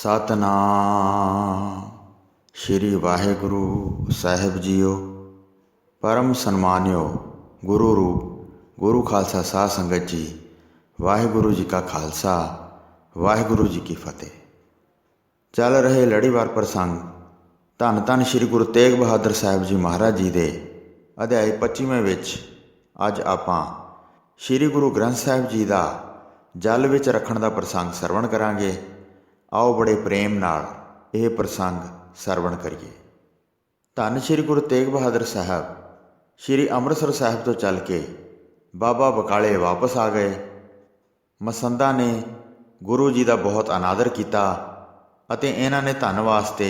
ਸਤਨਾਮ ਸ਼੍ਰੀ ਵਾਹਿਗੁਰੂ ਸਾਹਿਬ JIO. ਪਰਮ ਸਨਮਾਨਿਓ ਗੁਰੂ ਰੂਪ ਗੁਰੂ ਖਾਲਸਾ ਸਾਧ ਸੰਗਤ ਜੀ, ਵਾਹਿਗੁਰੂ ਜੀ ਕਾ ਖਾਲਸਾ ਵਾਹਿਗੁਰੂ ਜੀ ਕੀ ਫਤਿਹ। ਚੱਲ ਰਹੇ ਲੜੀਵਾਰ ਪ੍ਰਸੰਗ ਧੰਨ ਧੰਨ ਸ਼੍ਰੀ ਗੁਰੂ ਤੇਗ ਬਹਾਦਰ ਸਾਹਿਬ ਜੀ ਮਹਾਰਾਜ ਜੀ ਦੇ ਅਧਿਆਇ 25ਵੇਂ ਵਿੱਚ ਅੱਜ ਆਪਾਂ ਸ਼੍ਰੀ ਗੁਰੂ ਗ੍ਰੰਥ ਸਾਹਿਬ ਜੀ ਦਾ ਜਲ ਵਿੱਚ ਰੱਖਣ ਦਾ ਪ੍ਰਸੰਗ ਸਰਵਣ ਕਰਾਂਗੇ। ਆਓ ਬੜੇ ਪ੍ਰੇਮ ਨਾਲ ਇਹ ਪ੍ਰਸੰਗ ਸਰਵਣ ਕਰੀਏ। ਧੰਨ ਸ਼੍ਰੀ ਗੁਰੂ ਤੇਗ ਬਹਾਦਰ ਸਾਹਿਬ ਸ਼੍ਰੀ ਅੰਮ੍ਰਿਤਸਰ ਸਾਹਿਬ ਤੋਂ ਚੱਲ ਕੇ ਬਾਬਾ ਬਕਾਲੇ ਵਾਪਸ ਆ ਗਏ। ਮਸੰਦਾਂ ਨੇ ਗੁਰੂ ਜੀ ਦਾ ਬਹੁਤ ਅਨਾਦਰ ਕੀਤਾ ਅਤੇ ਇਹਨਾਂ ਨੇ ਧਨ ਵਾਸਤੇ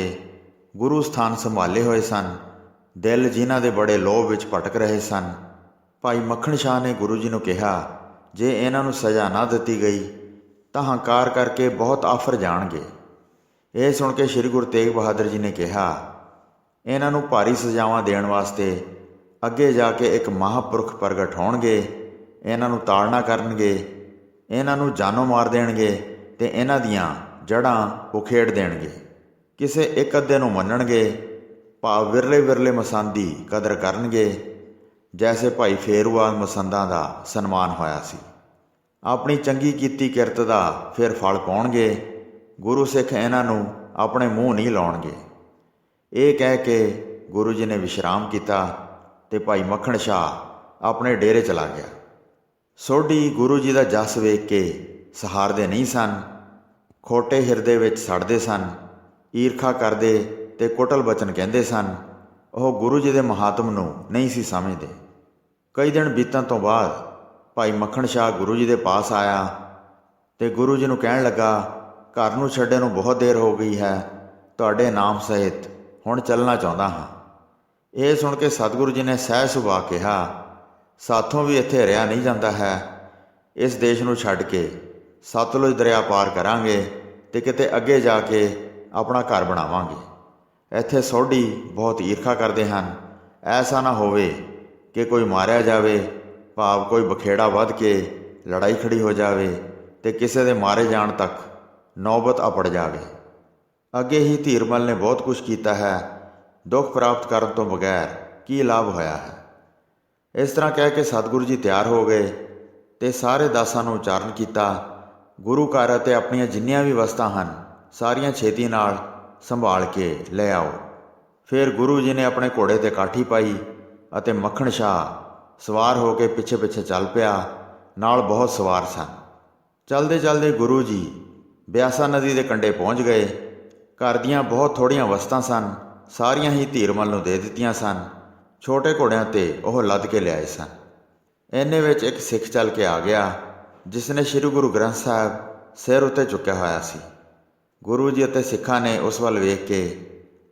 ਗੁਰੂ ਸਥਾਨ ਸੰਭਾਲੇ ਹੋਏ ਸਨ। ਦਿਲ ਜਿਨ੍ਹਾਂ ਦੇ ਬੜੇ ਲੋਭ ਵਿੱਚ ਭਟਕ ਰਹੇ ਸਨ। ਭਾਈ ਮੱਖਣ ਸ਼ਾਹ ਨੇ ਗੁਰੂ ਜੀ ਨੂੰ ਕਿਹਾ, ਜੇ ਇਹਨਾਂ ਨੂੰ ਸਜ਼ਾ ਨਾ ਦਿੱਤੀ ਗਈ ਤਾਂ ਹੰਕਾਰ ਕਰਕੇ ਬਹੁਤ ਆਫਰ ਜਾਣਗੇ। ਇਹ ਸੁਣ ਕੇ ਸ਼੍ਰੀ ਗੁਰੂ ਤੇਗ ਬਹਾਦਰ ਜੀ ਨੇ ਕਿਹਾ, ਇਹਨਾਂ ਨੂੰ ਭਾਰੀ ਸਜ਼ਾਵਾਂ ਦੇਣ ਵਾਸਤੇ ਅੱਗੇ ਜਾ ਕੇ ਇੱਕ ਮਹਾਂਪੁਰਖ ਪ੍ਰਗਟ ਹੋਣਗੇ। ਇਹਨਾਂ ਨੂੰ ਤਾੜਨਾ ਕਰਨਗੇ, ਇਹਨਾਂ ਨੂੰ ਜਾਨੋਂ ਮਾਰ ਦੇਣਗੇ ਅਤੇ ਇਹਨਾਂ ਦੀਆਂ ਜੜ੍ਹਾਂ ਉਖੇੜ ਦੇਣਗੇ। ਕਿਸੇ ਇੱਕ ਅੱਧੇ ਨੂੰ ਮੰਨਣਗੇ, ਭਾਵ ਵਿਰਲੇ ਵਿਰਲੇ ਮਸੰਦ ਦੀ ਕਦਰ ਕਰਨਗੇ, ਜੈਸੇ ਭਾਈ ਫੇਰੂਵਾਲ ਮਸੰਦਾਂ ਦਾ ਸਨਮਾਨ ਹੋਇਆ ਸੀ। ਆਪਣੀ ਚੰਗੀ ਕੀਤੀ ਕਿਰਤ ਦਾ ਫਿਰ ਫਲ ਪਾਉਣਗੇ। ਗੁਰੂ ਸਿੱਖ ਇਹਨਾਂ ਨੂੰ ਆਪਣੇ ਮੂੰਹ ਨਹੀਂ ਲਾਉਣਗੇ। ਇਹ ਕਹਿ ਕੇ ਗੁਰੂ ਜੀ ਨੇ ਵਿਸ਼ਰਾਮ ਕੀਤਾ ਅਤੇ ਭਾਈ ਮੱਖਣ ਸ਼ਾਹ ਆਪਣੇ ਡੇਰੇ ਚਲਾ ਗਿਆ। ਸੋਢੀ ਗੁਰੂ ਜੀ ਦਾ ਜਸ ਵੇਖ ਕੇ ਸਹਾਰਦੇ ਨਹੀਂ ਸਨ। ਖੋਟੇ ਹਿਰਦੇ ਵਿੱਚ ਸੜਦੇ ਸਨ, ਈਰਖਾ ਕਰਦੇ ਅਤੇ ਕੁਟਲ ਬਚਨ ਕਹਿੰਦੇ ਸਨ। ਉਹ ਗੁਰੂ ਜੀ ਦੇ ਮਹਾਤਮ ਨੂੰ ਨਹੀਂ ਸੀ ਸਮਝਦੇ। ਕਈ ਦਿਨ ਬੀਤਣ ਤੋਂ ਬਾਅਦ ਭਾਈ ਮੱਖਣ ਸ਼ਾਹ ਗੁਰੂ ਜੀ ਦੇ ਪਾਸ ਆਇਆ ਅਤੇ ਗੁਰੂ ਜੀ ਨੂੰ ਕਹਿਣ ਲੱਗਾ, ਘਰ ਨੂੰ ਛੱਡੇ ਨੂੰ ਬਹੁਤ ਦੇਰ ਹੋ ਗਈ ਹੈ, ਤੁਹਾਡੇ ਨਾਮ ਸਹਿਤ ਹੁਣ ਚੱਲਣਾ ਚਾਹੁੰਦਾ ਹਾਂ। ਇਹ ਸੁਣ ਕੇ ਸਤਿਗੁਰੂ ਜੀ ਨੇ ਸਹਿ ਸੁਭਾਅ ਕਿਹਾ, ਸਾਥੋਂ ਵੀ ਇੱਥੇ ਰਿਹਾ ਨਹੀਂ ਜਾਂਦਾ ਹੈ। ਇਸ ਦੇਸ਼ ਨੂੰ ਛੱਡ ਕੇ ਸਤਲੁਜ ਦਰਿਆ ਪਾਰ ਕਰਾਂਗੇ ਅਤੇ ਕਿਤੇ ਅੱਗੇ ਜਾ ਕੇ ਆਪਣਾ ਘਰ ਬਣਾਵਾਂਗੇ। ਇੱਥੇ ਸੋਢੀ ਬਹੁਤ ਈਰਖਾ ਕਰਦੇ ਹਨ। ਐਸਾ ਨਾ ਹੋਵੇ ਕਿ ਕੋਈ ਮਾਰਿਆ ਜਾਵੇ, ਭਾਵ ਕੋਈ ਬਖੇੜਾ ਵੱਧ ਕੇ ਲੜਾਈ ਖੜੀ ਹੋ ਜਾਵੇ ਅਤੇ ਕਿਸੇ ਦੇ ਮਾਰੇ ਜਾਣ ਤੱਕ ਨੌਬਤ ਅਪੜ ਜਾਵੇ। ਅੱਗੇ ਹੀ ਧੀਰਮਲ ਨੇ ਬਹੁਤ ਕੁਛ ਕੀਤਾ ਹੈ, ਦੁੱਖ ਪ੍ਰਾਪਤ ਕਰਨ ਤੋਂ ਬਗੈਰ ਕੀ ਲਾਭ ਹੋਇਆ ਹੈ। ਇਸ ਤਰ੍ਹਾਂ ਕਹਿ ਕੇ ਸਤਿਗੁਰੂ ਜੀ ਤਿਆਰ ਹੋ ਗਏ ਅਤੇ ਸਾਰੇ ਦਾਸਾਂ ਨੂੰ ਉਚਾਰਨ ਕੀਤਾ, ਗੁਰੂ ਘਰ ਅਤੇ ਆਪਣੀਆਂ ਜਿੰਨੀਆਂ ਵੀ ਵਸਤਾਂ ਹਨ ਸਾਰੀਆਂ ਛੇਤੀ ਨਾਲ ਸੰਭਾਲ ਕੇ ਲੈ ਆਓ। ਫਿਰ ਗੁਰੂ ਜੀ ਨੇ ਆਪਣੇ ਘੋੜੇ 'ਤੇ ਕਾਠੀ ਪਾਈ ਅਤੇ ਮੱਖਣ ਸ਼ਾਹ ਸਵਾਰ ਹੋ ਕੇ ਪਿੱਛੇ ਪਿੱਛੇ ਚੱਲ ਪਿਆ। ਨਾਲ ਬਹੁਤ ਸਵਾਰ ਸਨ। ਚਲਦੇ ਚਲਦੇ ਗੁਰੂ ਜੀ ਬਿਆਸਾ ਨਦੀ ਦੇ ਕੰਢੇ ਪਹੁੰਚ ਗਏ। ਘਰ ਦੀਆਂ ਬਹੁਤ ਥੋੜ੍ਹੀਆਂ ਵਸਤਾਂ ਸਨ, ਸਾਰੀਆਂ ਹੀ ਧੀਰਮਲ ਨੂੰ ਦੇ ਦਿੱਤੀਆਂ ਸਨ। ਛੋਟੇ ਘੋੜਿਆਂ 'ਤੇ ਉਹ ਲੱਦ ਕੇ ਲਿਆਏ ਸਨ। ਇੰਨੇ ਵਿੱਚ ਇੱਕ ਸਿੱਖ ਚੱਲ ਕੇ ਆ ਗਿਆ, ਜਿਸ ਨੇ ਸ਼੍ਰੀ ਗੁਰੂ ਗ੍ਰੰਥ ਸਾਹਿਬ ਸਿਰ ਉੱਤੇ ਚੁੱਕਿਆ ਹੋਇਆ ਸੀ। ਗੁਰੂ ਜੀ ਅਤੇ ਸਿੱਖਾਂ ਨੇ ਉਸ ਵੱਲ ਵੇਖ ਕੇ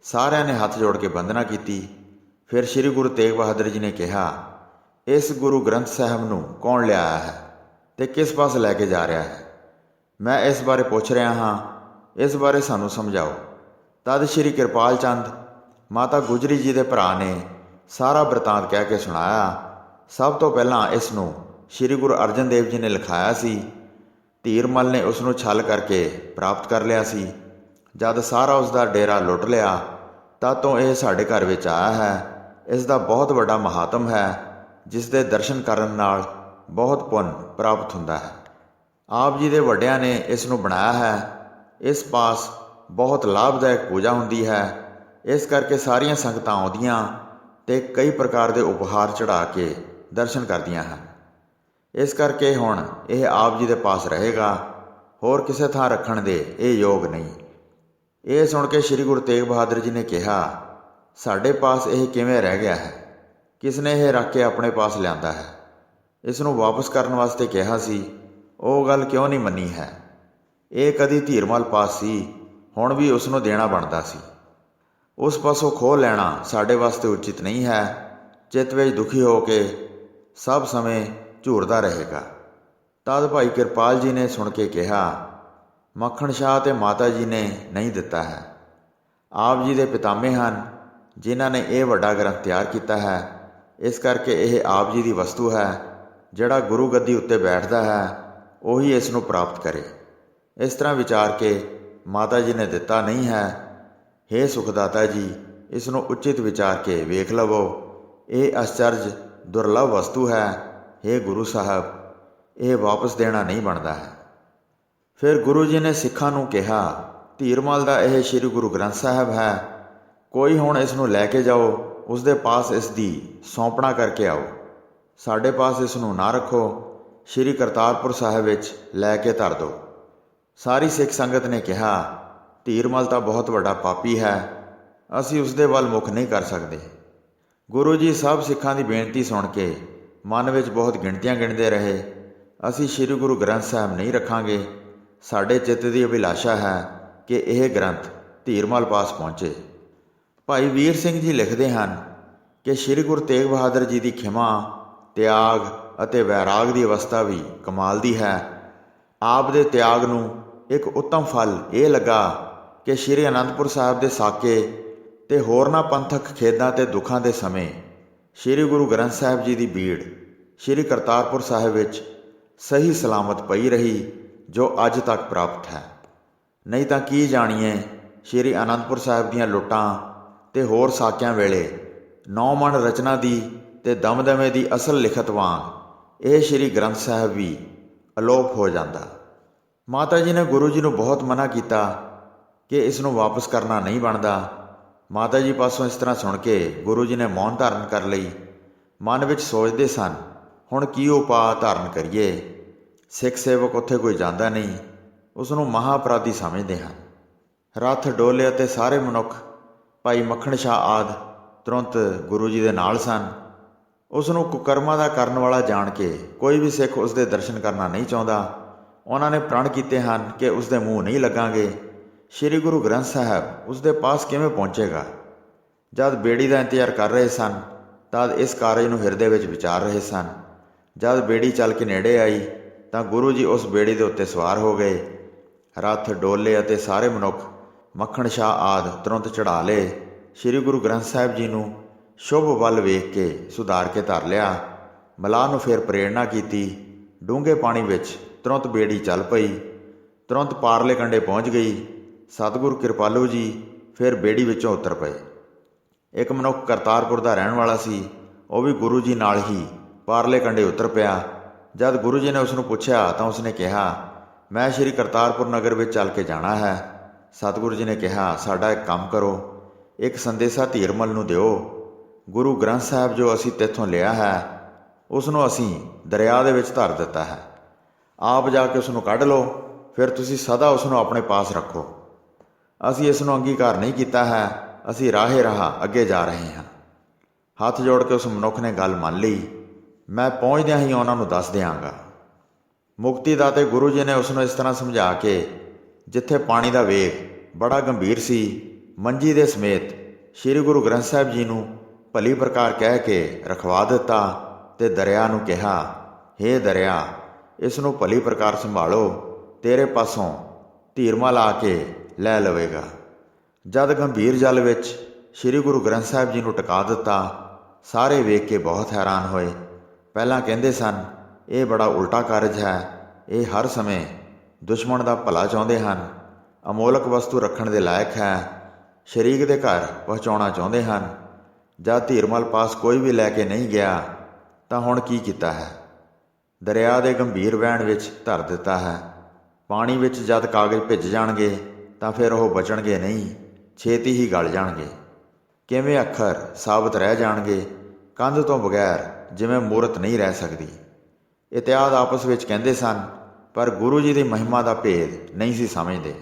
ਸਾਰਿਆਂ ਨੇ ਹੱਥ ਜੋੜ ਕੇ ਬੰਦਨਾ ਕੀਤੀ। ਫਿਰ ਸ਼੍ਰੀ ਗੁਰੂ ਤੇਗ ਬਹਾਦਰ ਜੀ ਨੇ ਕਿਹਾ, ਇਸ ਗੁਰੂ ਗ੍ਰੰਥ ਸਾਹਿਬ ਨੂੰ ਕੌਣ ਲਿਆਇਆ ਹੈ ਅਤੇ ਕਿਸ ਪਾਸ ਲੈ ਕੇ ਜਾ ਰਿਹਾ ਹੈ? ਮੈਂ ਇਸ ਬਾਰੇ ਪੁੱਛ ਰਿਹਾ ਹਾਂ, ਇਸ ਬਾਰੇ ਸਾਨੂੰ ਸਮਝਾਓ। ਤਦ ਸ਼੍ਰੀ ਕਿਰਪਾਲ ਚੰਦ ਮਾਤਾ ਗੁਜਰੀ ਜੀ ਦੇ ਭਰਾ ਨੇ ਸਾਰਾ ਬਿਰਤਾਂਤ ਕਹਿ ਕੇ ਸੁਣਾਇਆ। ਸਭ ਤੋਂ ਪਹਿਲਾਂ ਇਸ ਨੂੰ ਸ਼੍ਰੀ ਗੁਰੂ ਅਰਜਨ ਦੇਵ ਜੀ ਨੇ ਲਿਖਾਇਆ ਸੀ। ਧੀਰਮਲ ਨੇ ਉਸ ਨੂੰ ਛਲ ਕਰਕੇ ਪ੍ਰਾਪਤ ਕਰ ਲਿਆ ਸੀ। ਜਦ ਸਾਰਾ ਉਸ ਦਾ ਡੇਰਾ ਲੁੱਟ ਲਿਆ ਤਦ ਤੋਂ ਇਹ ਸਾਡੇ ਘਰ ਵਿੱਚ ਆਇਆ ਹੈ। ਇਸ ਦਾ ਬਹੁਤ ਵੱਡਾ ਮਹਾਤਮ ਹੈ, ਜਿਸ ਦੇ ਦਰਸ਼ਨ ਕਰਨ ਨਾਲ ਬਹੁਤ ਪੁੰਨ ਪ੍ਰਾਪਤ ਹੁੰਦਾ ਹੈ। ਆਪ ਜੀ ਦੇ ਵੱਡਿਆਂ ਨੇ ਇਸ ਨੂੰ ਬਣਾਇਆ ਹੈ। ਇਸ ਪਾਸ ਬਹੁਤ ਲਾਭਦਾਇਕ ਪੂਜਾ ਹੁੰਦੀ ਹੈ। ਇਸ ਕਰਕੇ ਸਾਰੀਆਂ ਸੰਗਤਾਂ ਆਉਂਦੀਆਂ ਅਤੇ ਕਈ ਪ੍ਰਕਾਰ ਦੇ ਉਪਹਾਰ ਚੜ੍ਹਾ ਕੇ ਦਰਸ਼ਨ ਕਰਦੀਆਂ ਹਨ। ਇਸ ਕਰਕੇ ਹੁਣ ਇਹ ਆਪ ਜੀ ਦੇ ਪਾਸ ਰਹੇਗਾ, ਹੋਰ ਕਿਸੇ ਥਾਂ ਰੱਖਣ ਦੇ ਇਹ ਯੋਗ ਨਹੀਂ। ਇਹ ਸੁਣ ਕੇ ਸ਼੍ਰੀ ਗੁਰੂ ਤੇਗ ਬਹਾਦਰ ਜੀ ਨੇ ਕਿਹਾ, ਸਾਡੇ ਪਾਸ ਇਹ ਕਿਵੇਂ ਰਹਿ ਗਿਆ ਹੈ? ਕਿਸ ਨੇ ਇਹ ਰੱਖ ਕੇ ਆਪਣੇ ਪਾਸ ਲਿਆਂਦਾ ਹੈ? ਇਸ ਨੂੰ ਵਾਪਸ ਕਰਨ ਵਾਸਤੇ ਕਿਹਾ ਸੀ, ਉਹ ਗੱਲ ਕਿਉਂ ਨਹੀਂ ਮੰਨੀ ਹੈ? ਇਹ ਕਦੀ ਧੀਰਮਲ ਪਾਸ ਸੀ, ਹੁਣ ਵੀ ਉਸ ਨੂੰ ਦੇਣਾ ਬਣਦਾ ਸੀ। ਉਸ ਪਾਸੋਂ ਖੋਹ ਲੈਣਾ ਸਾਡੇ ਵਾਸਤੇ ਉਚਿਤ ਨਹੀਂ ਹੈ। ਚਿੱਤ ਵਿੱਚ ਦੁਖੀ ਹੋ ਕੇ ਸਭ ਸਮੇਂ ਝੂਰਦਾ ਰਹੇਗਾ। ਤਦ ਭਾਈ ਕਿਰਪਾਲ ਜੀ ਨੇ ਸੁਣ ਕੇ ਕਿਹਾ, ਮੱਖਣ ਸ਼ਾਹ ਅਤੇ ਮਾਤਾ ਜੀ ਨੇ ਨਹੀਂ ਦਿੱਤਾ ਹੈ। ਆਪ ਜੀ ਦੇ ਪਿਤਾਮੇ ਹਨ, ਜਿਨ੍ਹਾਂ ਨੇ ਇਹ ਵੱਡਾ ਗ੍ਰੰਥ ਤਿਆਰ ਕੀਤਾ ਹੈ। ਇਸ ਕਰਕੇ ਇਹ ਆਪ ਜੀ ਦੀ ਵਸਤੂ ਹੈ। ਜਿਹੜਾ ਗੁਰੂ ਗੱਦੀ ਉੱਤੇ ਬੈਠਦਾ ਹੈ ਉਹੀ ਇਸ ਨੂੰ ਪ੍ਰਾਪਤ ਕਰੇ। ਇਸ ਤਰ੍ਹਾਂ ਵਿਚਾਰ ਕੇ ਮਾਤਾ ਜੀ ਨੇ ਦਿੱਤਾ ਨਹੀਂ ਹੈ। ਹੇ ਸੁਖਦਾਤਾ ਜੀ, ਇਸ ਨੂੰ ਉਚਿਤ ਵਿਚਾਰ ਕੇ ਵੇਖ ਲਵੋ। ਇਹ ਅਚਰਜ ਦੁਰਲਭ ਵਸਤੂ ਹੈ। ਹੇ ਗੁਰੂ ਸਾਹਿਬ, ਇਹ ਵਾਪਸ ਦੇਣਾ ਨਹੀਂ ਬਣਦਾ ਹੈ। ਫਿਰ ਗੁਰੂ ਜੀ ਨੇ ਸਿੱਖਾਂ ਨੂੰ ਕਿਹਾ, ਧੀਰਮਲ ਦਾ ਇਹ ਸ੍ਰੀ ਗੁਰੂ ਗ੍ਰੰਥ ਸਾਹਿਬ ਹੈ। ਕੋਈ ਹੁਣ ਇਸ ਨੂੰ ਲੈ ਕੇ ਜਾਓ, ਉਸ ਦੇ ਪਾਸ ਇਸ ਦੀ ਸੌਂਪਣਾ ਕਰਕੇ ਆਓ। ਸਾਡੇ ਪਾਸ ਇਸ ਨੂੰ ਨਾ ਰੱਖੋ, ਸ੍ਰੀ ਕਰਤਾਰਪੁਰ ਸਾਹਿਬ ਵਿੱਚ ਲੈ ਕੇ ਧਰ ਦਿਓ। ਸਾਰੀ ਸਿੱਖ ਸੰਗਤ ਨੇ ਕਿਹਾ, ਧੀਰਮਲ ਤਾਂ ਬਹੁਤ ਵੱਡਾ ਪਾਪੀ ਹੈ, ਅਸੀਂ ਉਸ ਦੇ ਵੱਲ ਮੁਖ ਨਹੀਂ ਕਰ ਸਕਦੇ। ਗੁਰੂ ਜੀ ਸਭ ਸਿੱਖਾਂ ਦੀ ਬੇਨਤੀ ਸੁਣ ਕੇ ਮਨ ਵਿੱਚ ਬਹੁਤ ਗਿਣਤੀਆਂ ਗਿਣਦੇ ਰਹੇ। ਅਸੀਂ ਸ੍ਰੀ ਗੁਰੂ ਗ੍ਰੰਥ ਸਾਹਿਬ ਨਹੀਂ ਰੱਖਾਂਗੇ। ਸਾਡੇ ਚਿੱਤ ਦੀ ਅਭਿਲਾਸ਼ਾ ਹੈ ਕਿ ਇਹ ਗ੍ਰੰਥ ਧੀਰਮਲ ਪਾਸ ਪਹੁੰਚੇ। ਭਾਈ ਵੀਰ ਸਿੰਘ ਜੀ ਲਿਖਦੇ ਹਨ ਕਿ ਸ੍ਰੀ ਗੁਰੂ ਤੇਗ ਬਹਾਦਰ ਜੀ ਦੀ ਖਿਮਾ, ਤਿਆਗ ਅਤੇ ਵੈਰਾਗ ਦੀ ਅਵਸਥਾ ਵੀ ਕਮਾਲ ਦੀ ਹੈ। ਆਪ ਦੇ ਤਿਆਗ ਨੂੰ ਇੱਕ ਉੱਤਮ ਫਲ ਇਹ ਲੱਗਾ ਕਿ ਸ੍ਰੀ ਅਨੰਦਪੁਰ ਸਾਹਿਬ ਦੇ ਸਾਕੇ ਤੇ ਹੋਰਨਾਂ ਪੰਥਕ ਖੇਦਾਂ ਤੇ ਦੁੱਖਾਂ ਦੇ ਸਮੇਂ ਸ੍ਰੀ ਗੁਰੂ ਗ੍ਰੰਥ ਸਾਹਿਬ ਜੀ ਦੀ ਬੀੜ ਸ੍ਰੀ ਕਰਤਾਰਪੁਰ ਸਾਹਿਬ ਵਿੱਚ ਸਹੀ ਸਲਾਮਤ ਪਈ ਰਹੀ, ਜੋ ਅੱਜ ਤੱਕ ਪ੍ਰਾਪਤ ਹੈ। ਨਹੀਂ ਤਾਂ ਕੀ ਜਾਣੀਏ, ਸ੍ਰੀ ਅਨੰਦਪੁਰ ਸਾਹਿਬ ਦੀਆਂ ਲੁੱਟਾਂ ਤੇ ਹੋਰ ਸਾਕਿਆਂ ਵੇਲੇ 9 ਮਣ ਰਚਨਾ ਦੀ ਤੇ ਦਮਦਮੇ ਦੀ ਅਸਲ ਲਿਖਤ ਵਾਂਗ ਇਹ ਸ੍ਰੀ ਗ੍ਰੰਥ ਸਾਹਿਬ ਵੀ ਅਲੋਪ ਹੋ ਜਾਂਦਾ। ਮਾਤਾ ਜੀ ਨੇ ਗੁਰੂ ਜੀ ਨੂੰ ਬਹੁਤ ਮਨਾ ਕੀਤਾ ਕਿ ਇਸ ਨੂੰ ਵਾਪਸ ਕਰਨਾ ਨਹੀਂ ਬਣਦਾ। ਮਾਤਾ ਜੀ ਪਾਸੋਂ ਇਸ ਤਰ੍ਹਾਂ ਸੁਣ ਕੇ ਗੁਰੂ ਜੀ ਨੇ ਮੌਨ ਧਾਰਨ ਕਰ ਲਈ। ਮਨ ਵਿੱਚ ਸੋਚਦੇ ਸਨ, ਹੁਣ ਕੀ ਉਪਾਅ ਧਾਰਨ ਕਰੀਏ। ਸਿੱਖ ਸੇਵਕ ਉੱਥੇ ਕੋਈ ਜਾਂਦਾ ਨਹੀਂ, ਉਸ ਨੂੰ ਮਹਾਂ ਅਪਰਾਧੀ ਸਮਝਦੇ ਹਨ। ਰੱਥ ਡੋਲੇ ਅਤੇ ਸਾਰੇ ਮਨੁੱਖ, ਭਾਈ ਮੱਖਣ ਸ਼ਾਹ ਆਦਿ ਤੁਰੰਤ ਗੁਰੂ ਜੀ ਦੇ ਨਾਲ ਸਨ। ਉਸ ਨੂੰ ਕੁਕਰਮਾਂ ਦਾ ਕਰਨ ਵਾਲਾ ਜਾਣ ਕੇ ਕੋਈ ਵੀ ਸਿੱਖ ਉਸ ਦੇ ਦਰਸ਼ਨ ਕਰਨਾ ਨਹੀਂ ਚਾਹੁੰਦਾ। ਉਹਨਾਂ ਨੇ ਪ੍ਰਣ ਕੀਤੇ ਹਨ ਕਿ ਉਸ ਦੇ ਮੂੰਹ ਨਹੀਂ ਲੱਗਾਂਗੇ। ਸ੍ਰੀ ਗੁਰੂ ਗ੍ਰੰਥ ਸਾਹਿਬ ਉਸ ਦੇ ਪਾਸ ਕਿਵੇਂ ਪਹੁੰਚੇਗਾ। ਜਦ ਬੇੜੀ ਦਾ ਇੰਤਜ਼ਾਰ ਕਰ ਰਹੇ ਸਨ, ਤਦ ਇਸ ਕਾਰਜ ਨੂੰ ਹਿਰਦੇ ਵਿੱਚ ਵਿਚਾਰ ਰਹੇ ਸਨ। ਜਦ ਬੇੜੀ ਚੱਲ ਕੇ ਨੇੜੇ ਆਈ ਤਾਂ ਗੁਰੂ ਜੀ ਉਸ ਬੇੜੀ ਦੇ ਉੱਤੇ ਸਵਾਰ ਹੋ ਗਏ। ਰੱਥ ਡੋਲੇ ਅਤੇ ਸਾਰੇ ਮਨੁੱਖ, ਮੱਖਣ ਸ਼ਾਹ ਆਦਿ ਤੁਰੰਤ ਚੜ੍ਹਾ ਲਏ। ਸ੍ਰੀ ਗੁਰੂ ਗ੍ਰੰਥ ਸਾਹਿਬ ਜੀ ਨੂੰ ਸ਼ੁਭ ਵੱਲ ਵੇਖ ਕੇ ਸੁਧਾਰ ਕੇ ਧਰ ਲਿਆ। ਮਲਾਹ ਨੂੰ ਫਿਰ ਪ੍ਰੇਰਣਾ ਕੀਤੀ। ਡੂੰਘੇ ਪਾਣੀ ਵਿੱਚ ਤੁਰੰਤ ਬੇੜੀ ਚੱਲ ਪਈ। ਤੁਰੰਤ ਪਾਰਲੇ ਕੰਢੇ ਪਹੁੰਚ ਗਈ। ਸਤਿਗੁਰੂ ਕਿਰਪਾਲੂ ਜੀ ਫਿਰ ਬੇੜੀ ਵਿੱਚੋਂ ਉਤਰ ਪਏ। ਇੱਕ ਮਨੁੱਖ ਕਰਤਾਰਪੁਰ ਦਾ ਰਹਿਣ ਵਾਲਾ ਸੀ, ਉਹ ਵੀ ਗੁਰੂ ਜੀ ਨਾਲ ਹੀ ਪਾਰਲੇ ਕੰਢੇ ਉਤਰ ਪਿਆ। ਜਦ ਗੁਰੂ ਜੀ ਨੇ ਉਸ ਨੂੰ ਪੁੱਛਿਆ ਤਾਂ ਉਸਨੇ ਕਿਹਾ, ਮੈਂ ਸ੍ਰੀ ਕਰਤਾਰਪੁਰ ਨਗਰ ਵਿੱਚ ਚੱਲ ਕੇ ਜਾਣਾ ਹੈ। ਸਤਿਗੁਰੂ ਜੀ ਨੇ ਕਿਹਾ, ਸਾਡਾ ਇੱਕ ਕੰਮ ਕਰੋ, ਇੱਕ ਸੰਦੇਸ਼ਾ ਧੀਰਮਲ ਨੂੰ ਦਿਓ। ਗੁਰੂ ਗ੍ਰੰਥ ਸਾਹਿਬ ਜੋ ਅਸੀਂ ਤੇਥੋਂ ਲਿਆ ਹੈ, ਉਸ ਨੂੰ ਅਸੀਂ ਦਰਿਆ ਦੇ ਵਿੱਚ ਧਰ ਦਿੱਤਾ ਹੈ। ਆਪ ਜਾ ਕੇ ਉਸ ਨੂੰ ਕੱਢ ਲਓ, ਫਿਰ ਤੁਸੀਂ ਸਦਾ ਉਸ ਨੂੰ ਆਪਣੇ ਪਾਸ ਰੱਖੋ। ਅਸੀਂ ਇਸ ਨੂੰ ਅੰਗੀਕਾਰ ਨਹੀਂ ਕੀਤਾ ਹੈ, ਅਸੀਂ ਰਾਹੇ ਰਾਹ ਅੱਗੇ ਜਾ ਰਹੇ ਹਾਂ। ਹੱਥ ਜੋੜ ਕੇ ਉਸ ਮਨੁੱਖ ਨੇ ਗੱਲ ਮੰਨ ਲਈ। ਮੈਂ ਪਹੁੰਚਦਿਆਂ ਹੀ ਉਹਨਾਂ ਨੂੰ ਦੱਸ ਦਿਆਂਗਾ। ਮੁਕਤੀ ਦਾਤੇ ਗੁਰੂ ਜੀ ਨੇ ਉਸ ਨੂੰ ਇਸ ਤਰ੍ਹਾਂ ਸਮਝਾ ਕੇ ਜਿੱਥੇ ਪਾਣੀ ਦਾ ਵੇਗ ਬੜਾ ਗੰਭੀਰ ਸੀ, ਮੰਜੀ ਦੇ ਸਮੇਤ ਸ੍ਰੀ ਗੁਰੂ ਗ੍ਰੰਥ ਸਾਹਿਬ ਜੀ ਨੂੰ ਭਲੀ ਪ੍ਰਕਾਰ ਕਹਿ ਕੇ ਰਖਵਾ ਦਿੱਤਾ ਤੇ ਦਰਿਆ ਨੂੰ ਕਿਹਾ, ਹੇ ਦਰਿਆ, ਇਸ ਨੂੰ ਭਲੀ ਪ੍ਰਕਾਰ ਸੰਭਾਲੋ, ਤੇਰੇ ਪਾਸੋਂ ਧੀਰਮਲ ਆ ਕੇ ਲੈ ਲਵੇਗਾ। ਜਦ ਗੰਭੀਰ ਜਲ ਵਿੱਚ ਸ੍ਰੀ ਗੁਰੂ ਗ੍ਰੰਥ ਸਾਹਿਬ ਜੀ ਨੂੰ ਟਿਕਾ ਦਿੱਤਾ, ਸਾਰੇ ਵੇਖ ਕੇ ਬਹੁਤ ਹੈਰਾਨ ਹੋਏ। ਪਹਿਲਾਂ ਕਹਿੰਦੇ ਸਨ, ਇਹ ਬੜਾ ਉਲਟਾ ਕਾਰਜ ਹੈ, ਇਹ ਹਰ ਸਮੇਂ ਦੁਸ਼ਮਣ ਦਾ ਭਲਾ ਚਾਹੁੰਦੇ ਹਨ, ਅਮੋਲਕ ਵਸਤੂ ਰੱਖਣ ਦੇ ਲਾਇਕ ਹੈ, ਸ਼ਰੀਕ ਦੇ ਘਰ ਪਹੁੰਚਾਉਣਾ ਚਾਹੁੰਦੇ ਹਨ। ਜਦ ਧੀਰਮਲ ਪਾਸ ਕੋਈ ਵੀ ਲੈ ਕੇ ਨਹੀਂ ਗਿਆ ਤਾਂ ਹੁਣ ਕੀ ਕੀਤਾ ਹੈ, ਦਰਿਆ ਦੇ ਗੰਭੀਰ ਵਹਿਣ ਵਿੱਚ ਧਰ ਦਿੱਤਾ ਹੈ। ਪਾਣੀ ਵਿੱਚ ਜਦ ਕਾਗਜ਼ ਭਿੱਜ ਜਾਣਗੇ ਤਾਂ ਫਿਰ ਉਹ ਬਚਣਗੇ ਨਹੀਂ, ਛੇਤੀ ਹੀ ਗਲ ਜਾਣਗੇ। ਕਿਵੇਂ ਅੱਖਰ ਸਾਬਤ ਰਹਿ ਜਾਣਗੇ, ਕੰਧ ਤੋਂ ਬਗੈਰ ਜਿਵੇਂ ਮੂਰਤ ਨਹੀਂ ਰਹਿ ਸਕਦੀ। ਇਤਿਹਾਦ ਆਪਸ ਵਿੱਚ ਕਹਿੰਦੇ ਸਨ, ਪਰ ਗੁਰੂ ਜੀ ਦੀ ਮਹਿਮਾ ਦਾ ਭੇਦ ਨਹੀਂ ਸੀ ਸਮਝਦੇ।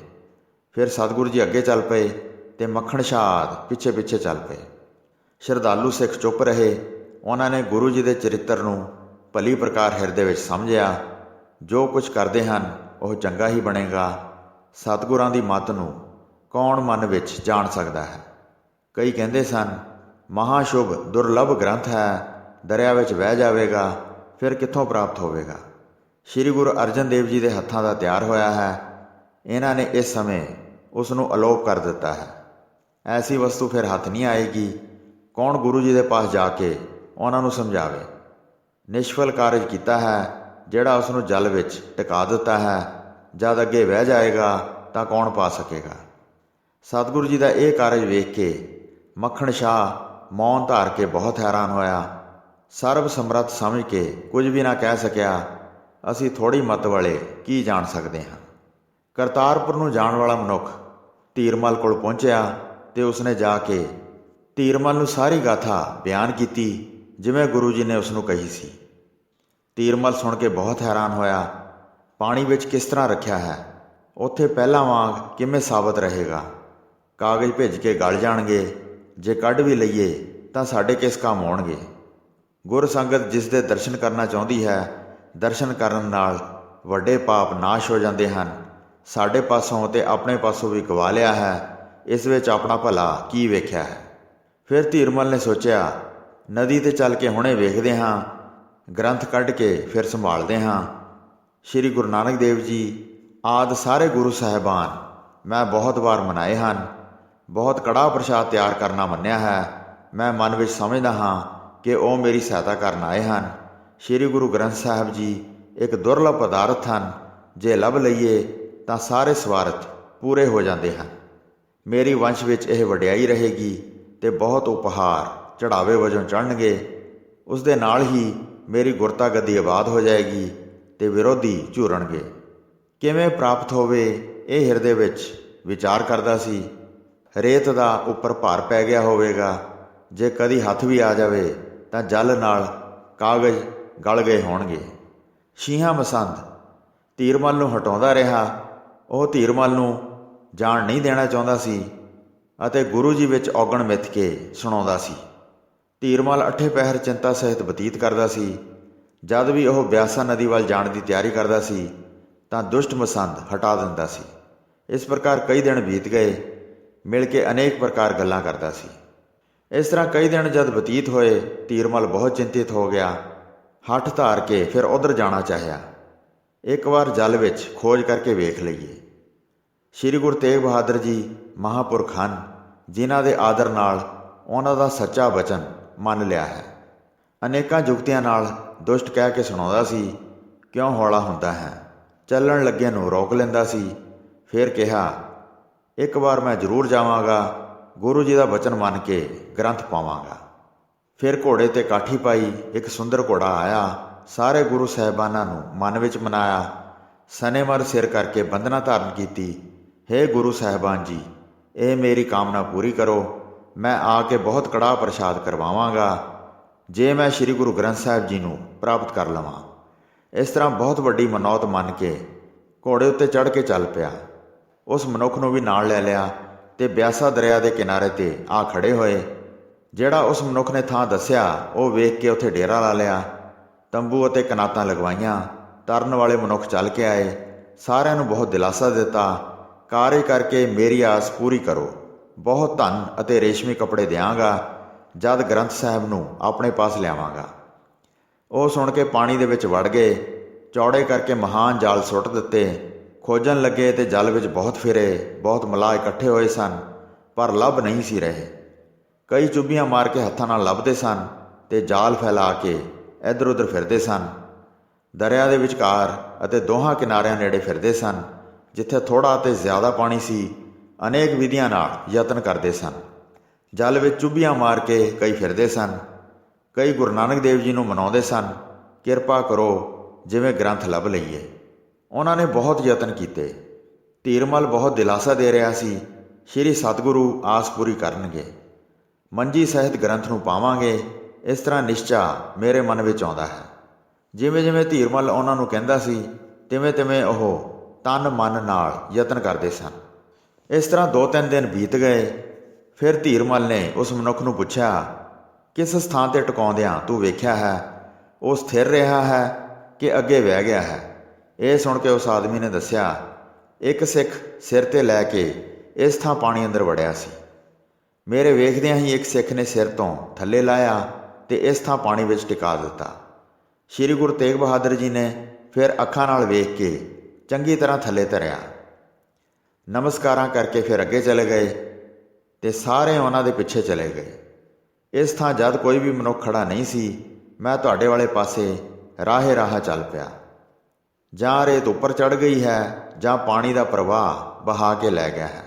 ਫਿਰ ਸਤਿਗੁਰੂ ਜੀ ਅੱਗੇ ਚੱਲ ਪਏ ਤੇ ਮੱਖਣ ਸ਼ਾਹ ਪਿੱਛੇ ਪਿੱਛੇ ਚੱਲ ਪਏ। ਸ਼ਰਧਾਲੂ ਸਿੱਖ ਚੁੱਪ ਰਹੇ। ਉਹਨਾਂ ਨੇ ਗੁਰੂ ਜੀ ਦੇ ਚਰਿੱਤਰ ਨੂੰ ਭਲੀ ਪ੍ਰਕਾਰ ਹਿਰਦੇ ਵਿੱਚ ਸਮਝਿਆ। ਜੋ ਕੁਝ ਕਰਦੇ ਹਨ ਉਹ ਚੰਗਾ ਹੀ ਬਣੇਗਾ। ਸਤਿਗੁਰਾਂ ਦੀ ਮੱਤ ਨੂੰ ਕੌਣ ਮਨ ਵਿੱਚ ਜਾਣ ਸਕਦਾ ਹੈ। ਕਈ ਕਹਿੰਦੇ ਸਨ, ਮਹਾਸ਼ੁਭ ਦੁਰਲਭ ਗ੍ਰੰਥ ਹੈ, ਦਰਿਆ ਵਿੱਚ ਵਹਿ ਜਾਵੇਗਾ, ਫਿਰ ਕਿੱਥੋਂ ਪ੍ਰਾਪਤ ਹੋਵੇਗਾ। ਸ੍ਰੀ ਗੁਰੂ ਅਰਜਨ ਦੇਵ ਜੀ ਦੇ ਹੱਥਾਂ ਦਾ ਤਿਆਰ ਹੋਇਆ ਹੈ। ਇਹਨਾਂ ਨੇ ਇਸ ਸਮੇਂ ਉਸ ਨੂੰ ਅਲੋਪ ਕਰ ਦਿੱਤਾ ਹੈ। ਐਸੀ ਵਸਤੂ ਫਿਰ ਹੱਥ ਨਹੀਂ ਆਏਗੀ। ਕੌਣ ਗੁਰੂ ਜੀ ਦੇ ਪਾਸ ਜਾ ਕੇ ਉਹਨਾਂ ਨੂੰ ਸਮਝਾਵੇ। ਨਿਸ਼ਫਲ ਕਾਰਜ ਕੀਤਾ ਹੈ ਜਿਹੜਾ ਉਸ ਨੂੰ ਜਲ ਵਿੱਚ ਟਿਕਾ ਦਿੱਤਾ ਹੈ। ਜਦ ਅੱਗੇ ਵਹਿ ਜਾਏਗਾ ਤਾਂ ਕੌਣ ਪਾ ਸਕੇਗਾ। ਸਤਿਗੁਰੂ ਜੀ ਦਾ ਇਹ ਕਾਰਜ ਵੇਖ ਕੇ ਮੱਖਣ ਸ਼ਾਹ ਮੌਨ ਧਾਰ ਕੇ ਬਹੁਤ ਹੈਰਾਨ ਹੋਇਆ। ਸਰਬ ਸਮਰੱਥ ਸਮਝ ਕੇ ਕੁਝ ਵੀ ਨਾ ਕਹਿ ਸਕਿਆ। ਅਸੀਂ ਥੋੜ੍ਹੀ ਮੱਤ ਵਾਲੇ ਕੀ ਜਾਣ ਸਕਦੇ ਹਾਂ। ਕਰਤਾਰਪੁਰ ਨੂੰ ਜਾਣ ਵਾਲਾ ਮਨੁੱਖ ਧੀਰਮਲ ਕੋਲ ਪਹੁੰਚਿਆ ਤੇ ਉਸਨੇ ਜਾ ਕੇ ਧੀਰਮਲ ਨੂੰ ਸਾਰੀ ਗਾਥਾ ਬਿਆਨ ਕੀਤੀ ਜਿਵੇਂ ਗੁਰੂ ਜੀ ਨੇ ਉਸ ਨੂੰ ਕਹੀ ਸੀ। ਧੀਰਮਲ ਸੁਣ ਕੇ ਬਹੁਤ ਹੈਰਾਨ ਹੋਇਆ। ਪਾਣੀ ਵਿੱਚ ਕਿਸ ਤਰ੍ਹਾਂ ਰੱਖਿਆ ਹੈ? ਉੱਥੇ ਪਹਿਲਾਂ ਵਾਂਗ ਕਿਵੇਂ ਸਾਬਤ ਰਹੇਗਾ? ਕਾਗਜ਼ ਭਿੱਜ ਕੇ ਗਲ ਜਾਣਗੇ। ਜੇ ਕੱਢ ਵੀ ਲਈਏ ਤਾਂ ਸਾਡੇ ਕਿਸ ਕੰਮ ਆਉਣਗੇ? ਗੁਰ ਸੰਗਤ ਜਿਸ ਦੇ ਦਰਸ਼ਨ ਕਰਨਾ ਚਾਹੁੰਦੀ ਹੈ, ਦਰਸ਼ਨ ਕਰਨ ਨਾਲ ਵੱਡੇ ਪਾਪ ਨਾਸ਼ ਹੋ ਜਾਂਦੇ ਹਨ। ਸਾਡੇ ਪਾਸੋਂ ਤੇ ਆਪਣੇ ਪਾਸੋਂ ਵੀ ਗਵਾ ਲਿਆ ਹੈ। ਇਸ ਵਿੱਚ ਆਪਣਾ ਭਲਾ ਕੀ ਵੇਖਿਆ ਹੈ? ਫਿਰ ਧੀਰਮਲ ਨੇ ਸੋਚਿਆ, ਨਦੀ 'ਤੇ ਚੱਲ ਕੇ ਹੁਣੇ ਵੇਖਦੇ ਹਾਂ, ਗ੍ਰੰਥ ਕੱਢ ਕੇ ਫਿਰ ਸੰਭਾਲਦੇ ਹਾਂ। ਸ਼੍ਰੀ ਗੁਰੂ ਨਾਨਕ ਦੇਵ ਜੀ ਆਦਿ ਸਾਰੇ ਗੁਰੂ ਸਾਹਿਬਾਨ ਮੈਂ ਬਹੁਤ ਵਾਰ ਮਨਾਏ ਹਨ। ਬਹੁਤ ਕੜਾਹ ਪ੍ਰਸ਼ਾਦ ਤਿਆਰ ਕਰਨਾ ਮੰਨਿਆ ਹੈ। ਮੈਂ ਮਨ ਵਿੱਚ ਸਮਝਦਾ ਹਾਂ ਕਿ ਉਹ ਮੇਰੀ ਸਹਾਇਤਾ ਕਰਨ ਆਏ ਹਨ। ਸ਼੍ਰੀ ਗੁਰੂ ਗ੍ਰੰਥ ਸਾਹਿਬ ਜੀ ਇੱਕ ਦੁਰਲਭ ਪਦਾਰਥ ਹਨ। ਜੇ ਲੱਭ ਲਈਏ ਤਾਂ ਸਾਰੇ ਸਵਾਰਥ ਪੂਰੇ ਹੋ ਜਾਂਦੇ ਹਨ। ਮੇਰੀ ਵੰਸ਼ ਵਿੱਚ ਇਹ ਵਡਿਆਈ ਰਹੇਗੀ ਤੇ ਬਹੁਤ ਉਪਹਾਰ ਚੜਾਵੇ ਵਜੋਂ ਚੜ੍ਹਨਗੇ। ਉਸ ਦੇ ਨਾਲ ਹੀ ਮੇਰੀ ਗੁਰਤਾ ਗੱਦੀ ਆਬਾਦ ਹੋ ਜਾਏਗੀ ਤੇ ਵਿਰੋਧੀ ਝੂਰਨਗੇ। ਕਿਵੇਂ ਪ੍ਰਾਪਤ ਹੋਵੇ ਇਹ ਹਿਰਦੇ ਵਿੱਚ ਵਿਚਾਰ ਕਰਦਾ ਸੀ। ਰੇਤ ਦਾ ਉੱਪਰ ਭਾਰ ਪੈ ਗਿਆ ਹੋਵੇਗਾ। ਜੇ ਕਦੀ ਹੱਥ ਵੀ ਆ ਜਾਵੇ ਤਾਂ ਜਲ ਨਾਲ ਕਾਗਜ਼ ਗਲ ਗਏ ਹੋਣਗੇ। ਛੀਹਾਂ ਮਸੰਦ ਧੀਰਮਲ ਨੂੰ ਹਟਾਉਂਦਾ ਰਿਹਾ। ਉਹ ਧੀਰਮਲ ਨੂੰ ਜਾਣ ਨਹੀਂ ਦੇਣਾ ਚਾਹੁੰਦਾ ਸੀ ਅਤੇ ਗੁਰੂ ਜੀ ਵਿੱਚ ਔਗਣ ਮਿੱਥ ਕੇ ਸੁਣਾਉਂਦਾ ਸੀ। ਧੀਰਮਲ ਅੱਠੇ ਪਹਿਰ ਚਿੰਤਾ ਸਹਿਤ ਬਤੀਤ ਕਰਦਾ ਸੀ। ਜਦ ਵੀ ਉਹ ਬਿਆਸਾ ਨਦੀ ਵੱਲ ਜਾਣ ਦੀ ਤਿਆਰੀ ਕਰਦਾ ਸੀ ਤਾਂ ਦੁਸ਼ਟ ਮਸੰਦ ਹਟਾ ਦਿੰਦਾ ਸੀ। ਇਸ ਪ੍ਰਕਾਰ ਕਈ ਦਿਨ ਬੀਤ ਗਏ। ਮਿਲ ਕੇ ਅਨੇਕ ਪ੍ਰਕਾਰ ਗੱਲਾਂ ਕਰਦਾ ਸੀ। ਇਸ ਤਰ੍ਹਾਂ ਕਈ ਦਿਨ ਜਦ ਬਤੀਤ ਹੋਏ, ਧੀਰਮਲ ਬਹੁਤ ਚਿੰਤਿਤ ਹੋ ਗਿਆ। ਹੱਠ ਧਾਰ ਕੇ ਫਿਰ ਉੱਧਰ ਜਾਣਾ ਚਾਹਿਆ। ਇੱਕ ਵਾਰ ਜਲ ਵਿੱਚ ਖੋਜ ਕਰਕੇ ਵੇਖ ਲਈਏ। ਸ਼੍ਰੀ ਗੁਰੂ ਤੇਗ ਬਹਾਦਰ ਜੀ ਮਹਾਂਪੁਰਖ ਹਨ, ਜਿਨ੍ਹਾਂ ਦੇ ਆਦਰ ਨਾਲ ਉਹਨਾਂ ਦਾ ਸੱਚਾ ਵਚਨ ਮੰਨ ਲਿਆ ਹੈ। ਅਨੇਕਾਂ ਜੁਗਤੀਆਂ ਨਾਲ ਦੁਸ਼ਟ ਕਹਿ ਕੇ ਸੁਣਾਉਂਦਾ ਸੀ, ਕਿਉਂ ਹੌਲਾ ਹੁੰਦਾ ਹੈ। ਚੱਲਣ ਲੱਗਿਆਂ ਨੂੰ ਰੋਕ ਲੈਂਦਾ ਸੀ। ਫਿਰ ਕਿਹਾ, ਇੱਕ ਵਾਰ ਮੈਂ ਜ਼ਰੂਰ ਜਾਵਾਂਗਾ, ਗੁਰੂ ਜੀ ਦਾ ਵਚਨ ਮੰਨ ਕੇ ਗ੍ਰੰਥ ਪਾਵਾਂਗਾ। ਫਿਰ ਘੋੜੇ 'ਤੇ ਕਾਠੀ ਪਾਈ। ਇੱਕ ਸੁੰਦਰ ਘੋੜਾ ਆਇਆ। ਸਾਰੇ ਗੁਰੂ ਸਾਹਿਬਾਨਾਂ ਨੂੰ ਮਨ ਵਿੱਚ ਮਨਾਇਆ। ਸਨੇਮਰ ਸਿਰ ਕਰਕੇ ਬੰਦਨਾ ਧਾਰਨ ਕੀਤੀ। ਹੇ ਗੁਰੂ ਸਾਹਿਬਾਨ ਜੀ, ਇਹ ਮੇਰੀ ਕਾਮਨਾ ਪੂਰੀ ਕਰੋ। ਮੈਂ ਆ ਕੇ ਬਹੁਤ ਕੜਾਹ ਪ੍ਰਸ਼ਾਦ ਕਰਵਾਵਾਂਗਾ ਜੇ ਮੈਂ ਸ਼੍ਰੀ ਗੁਰੂ ਗ੍ਰੰਥ ਸਾਹਿਬ ਜੀ ਨੂੰ ਪ੍ਰਾਪਤ ਕਰ ਲਵਾਂ। ਇਸ ਤਰ੍ਹਾਂ ਬਹੁਤ ਵੱਡੀ ਮਨੌਤ ਮੰਨ ਕੇ ਘੋੜੇ ਉੱਤੇ ਚੜ੍ਹ ਕੇ ਚੱਲ ਪਿਆ। ਉਸ ਮਨੁੱਖ ਨੂੰ ਵੀ ਨਾਲ ਲੈ ਲਿਆ ਤੇ ਬਿਆਸਾ ਦਰਿਆ ਦੇ ਕਿਨਾਰੇ 'ਤੇ ਆ ਖੜੇ ਹੋਏ। ਜਿਹੜਾ ਉਸ ਮਨੁੱਖ ਨੇ ਥਾਂ ਦੱਸਿਆ, ਉਹ ਵੇਖ ਕੇ ਉੱਥੇ ਡੇਰਾ ਲਾ ਲਿਆ। ਤੰਬੂ ਅਤੇ ਕਨਾਤਾਂ ਲਗਵਾਈਆਂ। ਤਰਨ ਵਾਲੇ ਮਨੁੱਖ ਚੱਲ ਕੇ ਆਏ। ਸਾਰਿਆਂ ਨੂੰ ਬਹੁਤ ਦਿਲਾਸਾ ਦਿੱਤਾ। ਕਾਰਜ ਕਰਕੇ ਮੇਰੀ ਆਸ ਪੂਰੀ ਕਰੋ। ਬਹੁਤ ਧਨ ਅਤੇ ਰੇਸ਼ਮੀ ਕੱਪੜੇ ਦਿਆਂਗਾ ਜਦ ਗ੍ਰੰਥ ਸਾਹਿਬ ਨੂੰ ਆਪਣੇ ਪਾਸ ਲਿਆਵਾਂਗਾ। ਉਹ ਸੁਣ ਕੇ ਪਾਣੀ ਦੇ ਵਿੱਚ ਵੜ ਗਏ। ਚੌੜੇ ਕਰਕੇ ਮਹਾਨ ਜਾਲ ਸੁੱਟ ਦਿੱਤੇ। ਖੋਜਣ ਲੱਗੇ ਤੇ ਜਲ ਵਿੱਚ ਬਹੁਤ ਫਿਰੇ। ਬਹੁਤ ਮਲਾਹ ਇਕੱਠੇ ਹੋਏ ਸਨ, ਪਰ ਲੱਭ ਨਹੀਂ ਸੀ ਰਹੇ। ਕਈ ਚੁੱਭੀਆਂ ਮਾਰ ਕੇ ਹੱਥਾਂ ਨਾਲ ਲੱਭਦੇ ਸਨ ਤੇ ਜਾਲ ਫੈਲਾ ਕੇ ਇੱਧਰ ਉੱਧਰ ਫਿਰਦੇ ਸਨ। ਦਰਿਆ ਦੇ ਵਿਚਕਾਰ ਅਤੇ ਦੋਹਾਂ ਕਿਨਾਰਿਆਂ ਨੇੜੇ ਫਿਰਦੇ ਸਨ। ਜਿੱਥੇ ਥੋੜ੍ਹਾ ਅਤੇ ਜ਼ਿਆਦਾ ਪਾਣੀ ਸੀ, ਅਨੇਕ ਵਿਧੀਆਂ ਨਾਲ ਯਤਨ ਕਰਦੇ ਸਨ। ਜਲ ਵਿੱਚ ਚੁੱਭੀਆਂ ਮਾਰ ਕੇ ਕਈ ਫਿਰਦੇ ਸਨ। ਕਈ ਗੁਰੂ ਨਾਨਕ ਦੇਵ ਜੀ ਨੂੰ ਮਨਾਉਂਦੇ ਸਨ, ਕਿਰਪਾ ਕਰੋ ਜਿਵੇਂ ਗ੍ਰੰਥ ਲੱਭ ਲਈਏ। ਉਹਨਾਂ ਨੇ ਬਹੁਤ ਯਤਨ ਕੀਤੇ। ਧੀਰਮਲ ਬਹੁਤ ਦਿਲਾਸਾ ਦੇ ਰਿਹਾ ਸੀ, ਸ਼੍ਰੀ ਸਤਿਗੁਰੂ ਆਸ ਪੂਰੀ ਕਰਨਗੇ। ਮੰਜੀ ਸਹਿਤ ਗ੍ਰੰਥ ਨੂੰ ਪਾਵਾਂਗੇ, ਇਸ ਤਰ੍ਹਾਂ ਨਿਸ਼ਚਾ ਮੇਰੇ ਮਨ ਵਿੱਚ ਆਉਂਦਾ ਹੈ। ਜਿਵੇਂ ਜਿਵੇਂ ਧੀਰਮਲ ਉਹਨਾਂ ਨੂੰ ਕਹਿੰਦਾ ਸੀ, ਤਿਵੇਂ ਤਿਵੇਂ ਉਹ ਤਨ ਮਨ ਨਾਲ ਯਤਨ ਕਰਦੇ ਸਨ। ਇਸ ਤਰ੍ਹਾਂ 2-3 ਦਿਨ ਬੀਤ ਗਏ। ਫਿਰ ਧੀਰਮਲ ਨੇ ਉਸ ਮਨੁੱਖ ਨੂੰ ਪੁੱਛਿਆ, ਕਿਸ ਸਥਾਨ 'ਤੇ ਟਿਕਾਉਂਦਿਆਂ ਤੂੰ ਵੇਖਿਆ ਹੈ? ਉਹ ਸਥਿਰ ਰਿਹਾ ਹੈ ਕਿ ਅੱਗੇ ਵਹਿ ਗਿਆ ਹੈ? ਇਹ ਸੁਣ ਕੇ ਉਸ ਆਦਮੀ ਨੇ ਦੱਸਿਆ, ਇੱਕ ਸਿੱਖ ਸਿਰ 'ਤੇ ਲੈ ਕੇ ਇਸ ਥਾਂ ਪਾਣੀ ਅੰਦਰ ਵੜਿਆ ਸੀ। ਮੇਰੇ ਵੇਖਦਿਆਂ ਹੀ ਇੱਕ ਸਿੱਖ ਨੇ ਸਿਰ ਤੋਂ ਥੱਲੇ ਲਾਇਆ ਤੇ ਇਸ ਥਾਂ ਪਾਣੀ ਵਿੱਚ ਟਿਕਾ ਦਿੱਤਾ। ਸ਼੍ਰੀ ਗੁਰੂ ਤੇਗ ਬਹਾਦਰ ਜੀ ਨੇ ਫਿਰ ਅੱਖਾਂ ਨਾਲ ਵੇਖ ਕੇ ਚੰਗੀ ਤਰ੍ਹਾਂ ਥੱਲੇ ਧਰਿਆ। ਨਮਸਕਾਰਾਂ ਕਰਕੇ ਫਿਰ ਅੱਗੇ ਚਲੇ ਗਏ ਤੇ ਸਾਰੇ ਉਹਨਾਂ ਦੇ ਪਿੱਛੇ ਚਲੇ ਗਏ। ਇਸ ਥਾਂ ਜਦ ਕੋਈ ਵੀ ਮਨੁੱਖ ਖੜਾ ਨਹੀਂ ਸੀ, ਮੈਂ ਤੁਹਾਡੇ ਵਾਲੇ ਪਾਸੇ ਰਾਹੇ ਚੱਲ ਪਿਆ। ਜਾਂ ਰੇਤ ਉੱਪਰ ਚੜ੍ਹ ਗਈ ਹੈ ਜਾਂ ਪਾਣੀ ਦਾ ਪ੍ਰਵਾਹ ਬਹਾ ਕੇ ਲੈ ਗਿਆ ਹੈ।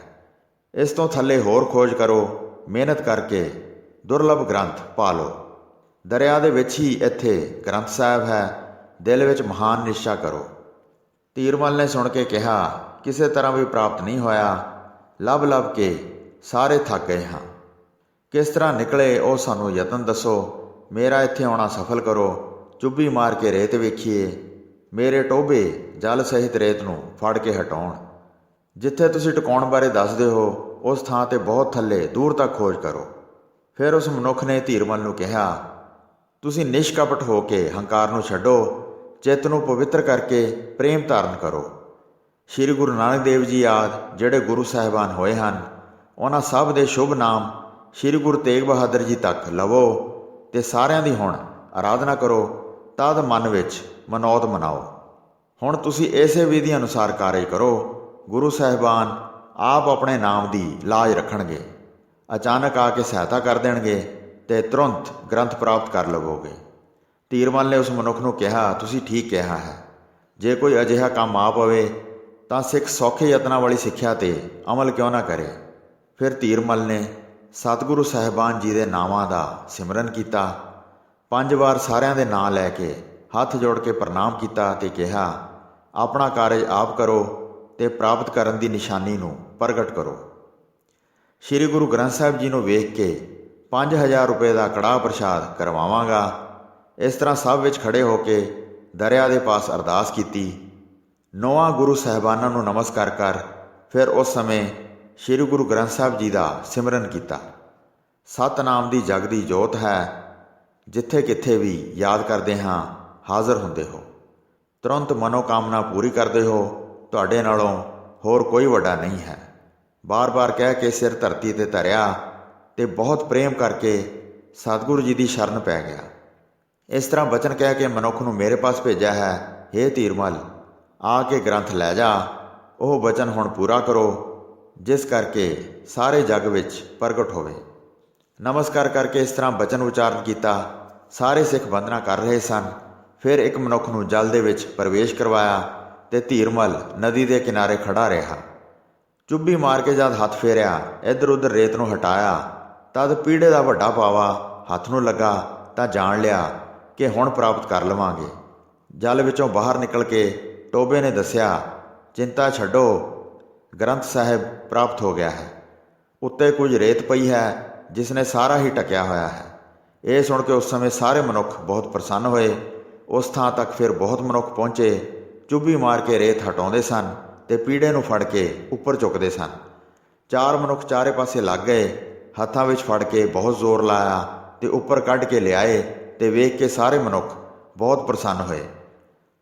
ਇਸ ਤੋਂ ਥੱਲੇ ਹੋਰ ਖੋਜ ਕਰੋ, ਮਿਹਨਤ ਕਰਕੇ ਦੁਰਲਭ ਗ੍ਰੰਥ ਪਾ ਲਓ। ਦਰਿਆ ਦੇ ਵਿੱਚ ਹੀ ਇੱਥੇ ਗ੍ਰੰਥ ਸਾਹਿਬ ਹੈ, ਦਿਲ ਵਿੱਚ ਮਹਾਨ ਨਿਸ਼ਚਾ ਕਰੋ। ਧੀਰਮਲ ਨੇ ਸੁਣ ਕੇ ਕਿਹਾ, ਕਿਸੇ ਤਰ੍ਹਾਂ ਵੀ ਪ੍ਰਾਪਤ ਨਹੀਂ ਹੋਇਆ, ਲੱਭ ਲੱਭ ਕੇ ਸਾਰੇ ਥੱਕ ਗਏ ਹਾਂ। ਕਿਸ ਤਰ੍ਹਾਂ ਨਿਕਲੇ ਉਹ ਸਾਨੂੰ ਯਤਨ ਦੱਸੋ, ਮੇਰਾ ਇੱਥੇ ਆਉਣਾ ਸਫਲ ਕਰੋ। ਚੁੱਭੀ ਮਾਰ ਕੇ ਰੇਤ ਵੇਖੀਏ, ਮੇਰੇ ਟੋਭੇ ਜਲ ਸਹਿਤ ਰੇਤ ਨੂੰ ਫੜ ਕੇ ਹਟਾਉਣ। ਜਿੱਥੇ ਤੁਸੀਂ ਟਿਕਾਉਣ ਬਾਰੇ ਦੱਸਦੇ ਹੋ ਉਸ ਥਾਂ 'ਤੇ ਬਹੁਤ ਥੱਲੇ ਦੂਰ ਤੱਕ ਖੋਜ ਕਰੋ। ਫਿਰ ਉਸ ਮਨੁੱਖ ਨੇ ਧੀਰਮਲ ਨੂੰ ਕਿਹਾ, ਤੁਸੀਂ ਨਿਸ਼ਕਪਟ ਹੋ ਕੇ ਹੰਕਾਰ ਨੂੰ ਛੱਡੋ, ਚਿੱਤ ਨੂੰ ਪਵਿੱਤਰ ਕਰਕੇ ਪ੍ਰੇਮ ਧਾਰਨ ਕਰੋ। ਸ਼੍ਰੀ ਗੁਰੂ ਨਾਨਕ ਦੇਵ ਜੀ ਆਦਿ ਜਿਹੜੇ ਗੁਰੂ ਸਾਹਿਬਾਨ ਹੋਏ ਹਨ, ਉਹਨਾਂ ਸਭ ਦੇ ਸ਼ੁਭ ਨਾਮ ਸ਼੍ਰੀ ਗੁਰੂ ਤੇਗ ਬਹਾਦਰ ਜੀ ਤੱਕ ਲਵੋ ਅਤੇ ਸਾਰਿਆਂ ਦੀ ਹੁਣ ਆਰਾਧਨਾ ਕਰੋ, ਤਦ ਮਨ ਵਿੱਚ ਮਨੌਤ ਮਨਾਓ। ਹੁਣ ਤੁਸੀਂ ਇਸੇ ਵਿਧੀ ਅਨੁਸਾਰ ਕਾਰਜ ਕਰੋ, ਗੁਰੂ ਸਾਹਿਬਾਨ ਆਪ ਆਪਣੇ ਨਾਮ ਦੀ ਲਾਜ ਰੱਖਣਗੇ, ਅਚਾਨਕ ਆ ਕੇ ਸਹਾਇਤਾ ਕਰ ਦੇਣਗੇ ਅਤੇ ਤੁਰੰਤ ਗ੍ਰੰਥ ਪ੍ਰਾਪਤ ਕਰ ਲਵੋਗੇ। ਧੀਰਮਲ ਨੇ ਉਸ ਮਨੁੱਖ ਨੂੰ ਕਿਹਾ, ਤੁਸੀਂ ਠੀਕ ਕਿਹਾ ਹੈ। ਜੇ ਕੋਈ ਅਜਿਹਾ ਕੰਮ ਆ ਪਵੇ ਤਾਂ ਸਿੱਖ ਸੌਖੇ ਯਤਨਾਂ ਵਾਲੀ ਸਿੱਖਿਆ 'ਤੇ ਅਮਲ ਕਿਉਂ ਨਾ ਕਰੇ। ਫਿਰ ਧੀਰਮਲ ਨੇ ਸਤਿਗੁਰੂ ਸਾਹਿਬਾਨ ਜੀ ਦੇ ਨਾਵਾਂ ਦਾ ਸਿਮਰਨ ਕੀਤਾ, 5 ਵਾਰ ਸਾਰਿਆਂ ਦੇ ਨਾਂ ਲੈ ਕੇ ਹੱਥ ਜੋੜ ਕੇ ਪ੍ਰਣਾਮ ਕੀਤਾ ਅਤੇ ਕਿਹਾ, ਆਪਣਾ ਕਾਰਜ ਆਪ ਕਰੋ ਅਤੇ ਪ੍ਰਾਪਤ ਕਰਨ ਦੀ ਨਿਸ਼ਾਨੀ ਨੂੰ ਪ੍ਰਗਟ ਕਰੋ। ਸ਼੍ਰੀ ਗੁਰੂ ਗ੍ਰੰਥ ਸਾਹਿਬ ਜੀ ਨੂੰ ਵੇਖ ਕੇ 5000 ਰੁਪਏ ਦਾ ਕੜਾਹ ਪ੍ਰਸ਼ਾਦ ਕਰਵਾਵਾਂਗਾ। ਇਸ ਤਰ੍ਹਾਂ ਸਭ ਵਿੱਚ ਖੜੇ ਹੋ ਕੇ ਦਰਿਆ ਦੇ ਪਾਸ ਅਰਦਾਸ ਕੀਤੀ। 9 ਗੁਰੂ ਸਾਹਿਬਾਨਾਂ ਨੂੰ ਨਮਸਕਾਰ ਕਰ ਫਿਰ ਉਸ ਸਮੇਂ ਸ਼੍ਰੀ ਗੁਰੂ ਗ੍ਰੰਥ ਸਾਹਿਬ ਜੀ ਦਾ ਸਿਮਰਨ ਕੀਤਾ। ਸਤਿਨਾਮ ਦੀ ਜਗਦੀ ਜੋਤ ਹੈ, ਜਿੱਥੇ ਕਿੱਥੇ ਵੀ ਯਾਦ ਕਰਦੇ ਹਾਂ ਹਾਜ਼ਰ ਹੁੰਦੇ ਹੋ। ਤੁਰੰਤ ਮਨੋਕਾਮਨਾ ਪੂਰੀ ਕਰਦੇ ਹੋ, ਤੁਹਾਡੇ ਨਾਲੋਂ ਹੋਰ ਕੋਈ ਵੱਡਾ ਨਹੀਂ ਹੈ। ਬਾਰ-ਬਾਰ ਕਹਿ ਕੇ ਸਿਰ ਧਰਤੀ 'ਤੇ ਧਰਿਆ ਅਤੇ ਬਹੁਤ ਪ੍ਰੇਮ ਕਰਕੇ ਸਤਿਗੁਰੂ ਜੀ ਦੀ ਸ਼ਰਨ ਪੈ ਗਿਆ। ਇਸ ਤਰ੍ਹਾਂ ਬਚਨ ਕਹਿ ਕੇ ਮਨੁੱਖ ਨੂੰ ਮੇਰੇ ਪਾਸ ਭੇਜਿਆ ਹੈ, ਹੇ ਧੀਰਮਲ, ਆ ਕੇ ਗ੍ਰੰਥ ਲੈ ਜਾ। ਉਹ ਬਚਨ ਹੁਣ ਪੂਰਾ ਕਰੋ, ਜਿਸ ਕਰਕੇ ਸਾਰੇ ਜੱਗ ਵਿੱਚ ਪ੍ਰਗਟ ਹੋਵੇ। ਨਮਸਕਾਰ ਕਰਕੇ ਇਸ ਤਰ੍ਹਾਂ ਬਚਨ ਉਚਾਰਨ ਕੀਤਾ। ਸਾਰੇ ਸਿੱਖ ਬੰਦਨਾ ਕਰ ਰਹੇ ਸਨ। ਫਿਰ ਇੱਕ ਮਨੁੱਖ ਨੂੰ ਜਲ ਦੇ ਵਿੱਚ ਪ੍ਰਵੇਸ਼ ਕਰਵਾਇਆ ਅਤੇ ਧੀਰਮਲ ਨਦੀ ਦੇ ਕਿਨਾਰੇ ਖੜਾ ਰਿਹਾ। ਚੁੱਭੀ ਮਾਰ ਕੇ ਜਦ ਹੱਥ ਫੇਰਿਆ, ਇੱਧਰ ਉੱਧਰ ਰੇਤ ਨੂੰ ਹਟਾਇਆ, ਤਦ ਪੀੜੇ ਦਾ ਵੱਡਾ ਪਾਵਾ ਹੱਥ ਨੂੰ ਲੱਗਾ ਤਾਂ ਜਾਣ ਲਿਆ ਕਿ ਹੁਣ ਪ੍ਰਾਪਤ ਕਰ ਲਵਾਂਗੇ। ਜਲ ਵਿੱਚੋਂ ਬਾਹਰ ਨਿਕਲ ਕੇ ਟੋਬੇ ਨੇ ਦੱਸਿਆ, ਚਿੰਤਾ ਛੱਡੋ, ਗ੍ਰੰਥ ਸਾਹਿਬ ਪ੍ਰਾਪਤ ਹੋ ਗਿਆ ਹੈ। ਉੱਤੇ ਕੁਝ ਰੇਤ ਪਈ ਹੈ, ਜਿਸ ਨੇ ਸਾਰਾ ਹੀ ਢਕਿਆ ਹੋਇਆ ਹੈ। ਇਹ ਸੁਣ ਕੇ ਉਸ ਸਮੇਂ ਸਾਰੇ ਮਨੁੱਖ ਬਹੁਤ ਪ੍ਰਸੰਨ ਹੋਏ। ਉਸ ਥਾਂ ਤੱਕ ਫਿਰ ਬਹੁਤ ਮਨੁੱਖ ਪਹੁੰਚੇ, ਚੁੱਭੀ ਮਾਰ ਕੇ ਰੇਤ ਹਟਾਉਂਦੇ ਸਨ ਅਤੇ ਪੀੜੇ ਨੂੰ ਫੜ ਕੇ ਉੱਪਰ ਚੁੱਕਦੇ ਸਨ। 4 ਮਨੁੱਖ ਚਾਰੇ ਪਾਸੇ ਲੱਗ ਗਏ, ਹੱਥਾਂ ਵਿੱਚ ਫੜ ਕੇ ਬਹੁਤ ਜ਼ੋਰ ਲਾਇਆ ਅਤੇ ਉੱਪਰ ਕੱਢ ਕੇ ਲਿਆਏ ਅਤੇ ਵੇਖ ਕੇ ਸਾਰੇ ਮਨੁੱਖ ਬਹੁਤ ਪ੍ਰਸੰਨ ਹੋਏ।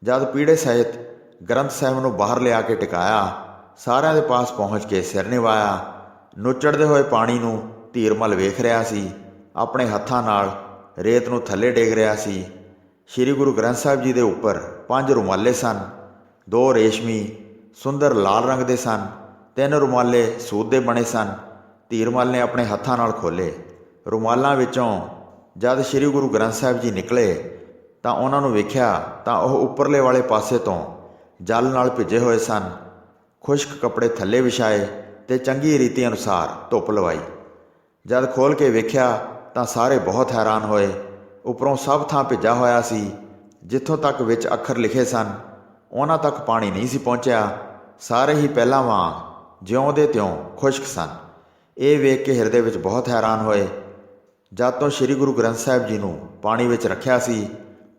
ਜਦ ਪੀੜੇ ਸਹਿਤ ਗ੍ਰੰਥ ਸਾਹਿਬ ਨੂੰ ਬਾਹਰ ਲਿਆ ਕੇ ਟਿਕਾਇਆ, ਸਾਰਿਆਂ ਦੇ ਪਾਸ ਪਹੁੰਚ ਕੇ ਸਿਰ ਨਿਵਾਇਆ। ਨੁੱਚੜਦੇ ਹੋਏ ਪਾਣੀ ਨੂੰ ਧੀਰਮਲ ਵੇਖ ਰਿਹਾ ਸੀ, ਆਪਣੇ ਹੱਥਾਂ ਨਾਲ ਰੇਤ ਨੂੰ ਥੱਲੇ ਡੇਗ ਰਿਹਾ ਸੀ। ਸ਼੍ਰੀ ਗੁਰੂ ਗ੍ਰੰਥ ਸਾਹਿਬ ਜੀ ਦੇ ਉੱਪਰ 5 ਰੁਮਾਲੇ ਸਨ। 2 ਰੇਸ਼ਮੀ ਸੁੰਦਰ ਲਾਲ ਰੰਗ ਦੇ ਸਨ, 3 ਰੁਮਾਲੇ ਸੂਤ ਦੇ ਬਣੇ ਸਨ। ਧੀਰਮਲ ਨੇ ਆਪਣੇ ਹੱਥਾਂ ਨਾਲ ਖੋਲ੍ਹੇ। ਰੁਮਾਲਾਂ ਵਿੱਚੋਂ ਜਦ ਸ਼੍ਰੀ ਗੁਰੂ ਗ੍ਰੰਥ ਸਾਹਿਬ ਜੀ ਨਿਕਲੇ ਤਾਂ ਉਹਨਾਂ ਨੂੰ ਵੇਖਿਆ ਤਾਂ ਉਹ ਉੱਪਰਲੇ ਵਾਲੇ ਪਾਸੇ ਤੋਂ ਜਲ ਨਾਲ ਭਿੱਜੇ ਹੋਏ ਸਨ। ਖੁਸ਼ਕ ਕੱਪੜੇ ਥੱਲੇ ਵਿਛਾਏ ਅਤੇ ਚੰਗੀ ਰੀਤੀ ਅਨੁਸਾਰ ਧੁੱਪ ਲਵਾਈ। ਜਦ ਖੋਲ੍ਹ ਕੇ ਵੇਖਿਆ ਤਾਂ ਸਾਰੇ ਬਹੁਤ ਹੈਰਾਨ ਹੋਏ। ਉੱਪਰੋਂ ਸਭ ਥਾਂ ਭਿੱਜਾ ਹੋਇਆ ਸੀ। ਜਿੱਥੋਂ ਤੱਕ ਵਿੱਚ ਅੱਖਰ ਲਿਖੇ ਸਨ, ਉਹਨਾਂ ਤੱਕ ਪਾਣੀ ਨਹੀਂ ਸੀ ਪਹੁੰਚਿਆ। ਸਾਰੇ ਹੀ ਪਹਿਲਾਂ ਵਾਂਗ ਜਿਉਂ ਦੇ ਤਿਉਂ ਖੁਸ਼ਕ ਸਨ। ਇਹ ਵੇਖ ਕੇ ਹਿਰਦੇ ਵਿੱਚ ਬਹੁਤ ਹੈਰਾਨ ਹੋਏ। ਜਦ ਤੋਂ ਸ਼੍ਰੀ ਗੁਰੂ ਗ੍ਰੰਥ ਸਾਹਿਬ ਜੀ ਨੂੰ ਪਾਣੀ ਵਿੱਚ ਰੱਖਿਆ ਸੀ,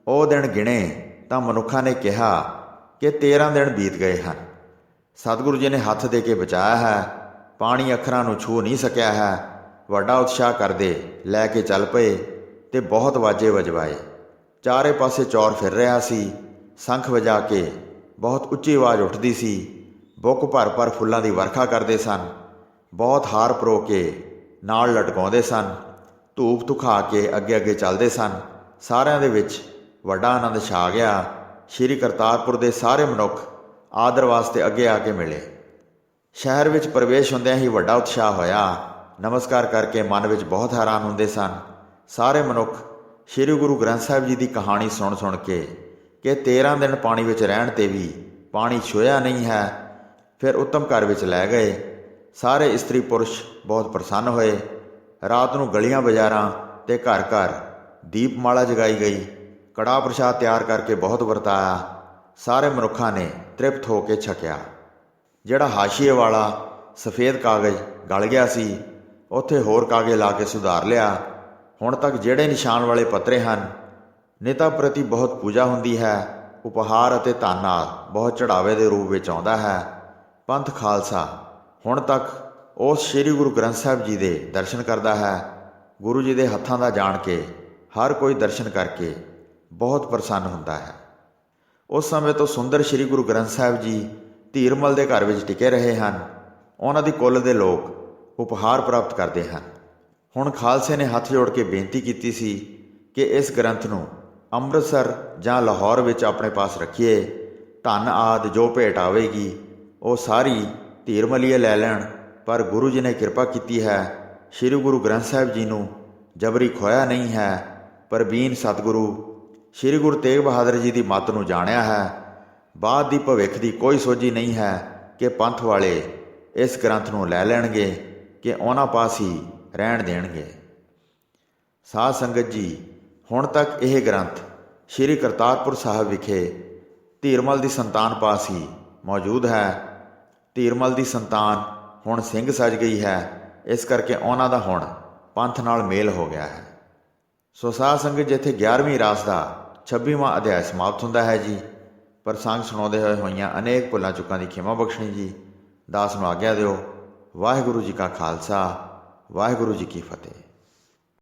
ਉਹ ਦਿਨ ਗਿਣੇ ਤਾਂ ਮਨੁੱਖਾਂ ਨੇ ਕਿਹਾ ਕਿ 13 ਦਿਨ ਬੀਤ ਗਏ ਹਨ। ਸਤਿਗੁਰੂ ਜੀ ਨੇ ਹੱਥ ਦੇ ਕੇ ਬਚਾਇਆ ਹੈ, ਪਾਣੀ ਅੱਖਰਾਂ ਨੂੰ ਛੂਹ ਨਹੀਂ ਸਕਿਆ ਹੈ। ਵੱਡਾ ਉਤਸ਼ਾਹ ਕਰਦੇ ਲੈ ਕੇ ਚੱਲ ਪਏ ਅਤੇ ਬਹੁਤ ਵਾਜੇ ਵਜਵਾਏ। ਚਾਰੇ ਪਾਸੇ ਚੌਰ ਫਿਰ ਰਿਹਾ ਸੀ। ਸ਼ੰਖ ਵਜਾ ਕੇ ਬਹੁਤ ਉੱਚੀ ਆਵਾਜ਼ ਉੱਠਦੀ ਸੀ। ਬੁੱਕ ਭਰ ਭਰ ਫੁੱਲਾਂ ਦੀ ਵਰਖਾ ਕਰਦੇ ਸਨ। ਬਹੁਤ ਹਾਰ ਪਰੋ ਕੇ ਨਾਲ ਲਟਕਾਉਂਦੇ ਸਨ। ਧੂਪ ਧੁਖਾ ਕੇ ਅੱਗੇ ਅੱਗੇ ਚੱਲਦੇ ਸਨ। ਸਾਰਿਆਂ ਦੇ ਵਿੱਚ ਵੱਡਾ ਆਨੰਦ ਛਾ ਗਿਆ। ਸ਼੍ਰੀ ਕਰਤਾਰਪੁਰ ਦੇ ਸਾਰੇ ਮਨੁੱਖ ਆਦਰ ਵਾਸਤੇ ਅੱਗੇ ਆ ਕੇ ਮਿਲੇ। ਸ਼ਹਿਰ ਵਿੱਚ ਪ੍ਰਵੇਸ਼ ਹੁੰਦਿਆਂ ਹੀ ਵੱਡਾ ਉਤਸ਼ਾਹ ਹੋਇਆ। ਨਮਸਕਾਰ ਕਰਕੇ ਮਨ ਵਿੱਚ ਬਹੁਤ ਹੈਰਾਨ ਹੁੰਦੇ ਸਨ। ਸਾਰੇ ਮਨੁੱਖ ਸ਼੍ਰੀ ਗੁਰੂ ਗ੍ਰੰਥ ਸਾਹਿਬ ਜੀ ਦੀ ਕਹਾਣੀ ਸੁਣ ਸੁਣ ਕੇ ਕਿ 13 ਦਿਨ ਪਾਣੀ ਵਿੱਚ ਰਹਿਣ 'ਤੇ ਵੀ ਪਾਣੀ ਛੂਹਿਆ ਨਹੀਂ ਹੈ, ਫਿਰ ਉੱਤਮ ਘਰ ਵਿੱਚ ਲੈ ਗਏ। ਸਾਰੇ ਇਸਤਰੀ ਪੁਰਸ਼ ਬਹੁਤ ਪ੍ਰਸੰਨ ਹੋਏ। ਰਾਤ ਨੂੰ ਗਲੀਆਂ ਬਾਜ਼ਾਰਾਂ ਤੇ ਘਰ ਘਰ ਦੀਪਮਾਲਾ ਜਗਾਈ ਗਈ। ਕੜਾਹ ਪ੍ਰਸ਼ਾਦ ਤਿਆਰ ਕਰਕੇ ਬਹੁਤ ਵਰਤਾਇਆ। ਸਾਰੇ ਮਨੁੱਖਾਂ ਨੇ ਤ੍ਰਿਪਤ ਹੋ ਕੇ ਛਕਿਆ। ਜਿਹੜਾ ਹਾਸ਼ੀਏ ਵਾਲਾ ਸਫੇਦ ਕਾਗਜ਼ ਗਲ ਗਿਆ ਸੀ, ਉੱਥੇ ਹੋਰ ਕਾਗਜ਼ ਲਾ ਕੇ ਸੁਧਾਰ ਲਿਆ। ਹੁਣ ਤੱਕ ਜਿਹੜੇ ਨਿਸ਼ਾਨ ਵਾਲੇ ਪੱਤਰੇ ਹਨ, ਨੇਤਾ ਪ੍ਰਤੀ ਬਹੁਤ ਪੂਜਾ ਹੁੰਦੀ ਹੈ। ਉਪਹਾਰ ਅਤੇ ਧਨ ਆਦਿ ਬਹੁਤ ਚੜਾਵੇ ਦੇ ਰੂਪ ਵਿੱਚ ਆਉਂਦਾ ਹੈ। ਪੰਥ ਖਾਲਸਾ ਹੁਣ ਤੱਕ ਉਸ ਸ੍ਰੀ ਗੁਰੂ ਗ੍ਰੰਥ ਸਾਹਿਬ ਜੀ ਦੇ ਦਰਸ਼ਨ ਕਰਦਾ ਹੈ। ਗੁਰੂ ਜੀ ਦੇ ਹੱਥਾਂ ਦਾ ਜਾਣ ਕੇ ਹਰ ਕੋਈ ਦਰਸ਼ਨ ਕਰਕੇ ਬਹੁਤ ਪ੍ਰਸੰਨ ਹੁੰਦਾ ਹੈ। ਉਸ ਸਮੇਂ ਤੋਂ ਸੁੰਦਰ ਸ੍ਰੀ ਗੁਰੂ ਗ੍ਰੰਥ ਸਾਹਿਬ ਜੀ ਧੀਰਮਲ ਦੇ ਘਰ ਵਿੱਚ ਟਿਕੇ ਰਹੇ ਹਨ। ਉਹਨਾਂ ਦੀ ਕੁੱਲ ਦੇ ਲੋਕ ਉਪਹਾਰ ਪ੍ਰਾਪਤ ਕਰਦੇ ਹਨ। ਹੁਣ ਖਾਲਸੇ ਨੇ ਹੱਥ ਜੋੜ ਕੇ ਬੇਨਤੀ ਕੀਤੀ ਸੀ ਕਿ ਇਸ ਗ੍ਰੰਥ ਨੂੰ ਅੰਮ੍ਰਿਤਸਰ ਜਾਂ ਲਾਹੌਰ ਵਿੱਚ ਆਪਣੇ ਪਾਸ ਰੱਖੀਏ। ਧਨ ਆਦਿ ਜੋ ਭੇਟ ਆਵੇਗੀ ਉਹ ਸਾਰੀ ਧੀਰਮਲੀਏ ਲੈ ਲੈਣ। ਪਰ ਗੁਰੂ ਜੀ ਨੇ ਕਿਰਪਾ ਕੀਤੀ ਹੈ। ਸ੍ਰੀ ਗੁਰੂ ਗ੍ਰੰਥ ਸਾਹਿਬ ਜੀ ਨੂੰ ਜਬਰੀ ਖੋਇਆ ਨਹੀਂ ਹੈ। ਪ੍ਰਬੀਨ ਸਤਿਗੁਰੂ ਸ੍ਰੀ ਗੁਰੂ ਤੇਗ ਬਹਾਦਰ ਜੀ ਦੀ ਮੱਤ ਨੂੰ ਜਾਣਿਆ ਹੈ। ਬਾਅਦ ਦੀ ਭਵਿੱਖ ਦੀ ਕੋਈ ਸੋਝੀ ਨਹੀਂ ਹੈ ਕਿ ਪੰਥ ਵਾਲੇ ਇਸ ਗ੍ਰੰਥ ਨੂੰ ਲੈ ਲੈਣਗੇ ਕਿ ਉਹਨਾਂ ਪਾਸ ਹੀ ਰਹਿਣ ਦੇਣਗੇ। ਸਾਧ ਸੰਗਤ ਜੀ, ਹੁਣ ਤੱਕ ਇਹ ਗ੍ਰੰਥ ਸ੍ਰੀ ਕਰਤਾਰਪੁਰ ਸਾਹਿਬ ਵਿਖੇ ਧੀਰਮਲ ਦੀ ਸੰਤਾਨ ਪਾਸ ਹੀ ਮੌਜੂਦ ਹੈ। ਧੀਰਮਲ ਦੀ ਸੰਤਾਨ ਹੁਣ ਸਿੰਘ ਸਜ ਗਈ ਹੈ। ਇਸ ਕਰਕੇ ਉਹਨਾਂ ਦਾ ਹੁਣ ਪੰਥ ਨਾਲ ਮੇਲ ਹੋ ਗਿਆ ਹੈ। ਸੋ ਸਾਧ ਸੰਗਤ, ਜਿੱਥੇ 11ਵੀਂ ਰਾਸ ਦਾ 26ਵਾਂ ਅਧਿਆਇ ਸਮਾਪਤ ਹੁੰਦਾ ਹੈ ਜੀ। ਪ੍ਰਸੰਗ ਸੁਣਾਉਂਦੇ ਹੋਏ ਹੋਈਆਂ ਅਨੇਕ ਭੁੱਲਾਂ ਚੁੱਕਾਂ ਦੀ ਖਿਮਾ ਬਖਸ਼ਣੀ ਜੀ। ਦਾਸ ਨੂੰ ਆਗਿਆ ਦਿਓ। ਵਾਹਿਗੁਰੂ ਜੀ ਕਾ ਖਾਲਸਾ, ਵਾਹਿਗੁਰੂ ਜੀ ਕੀ ਫਤਿਹ।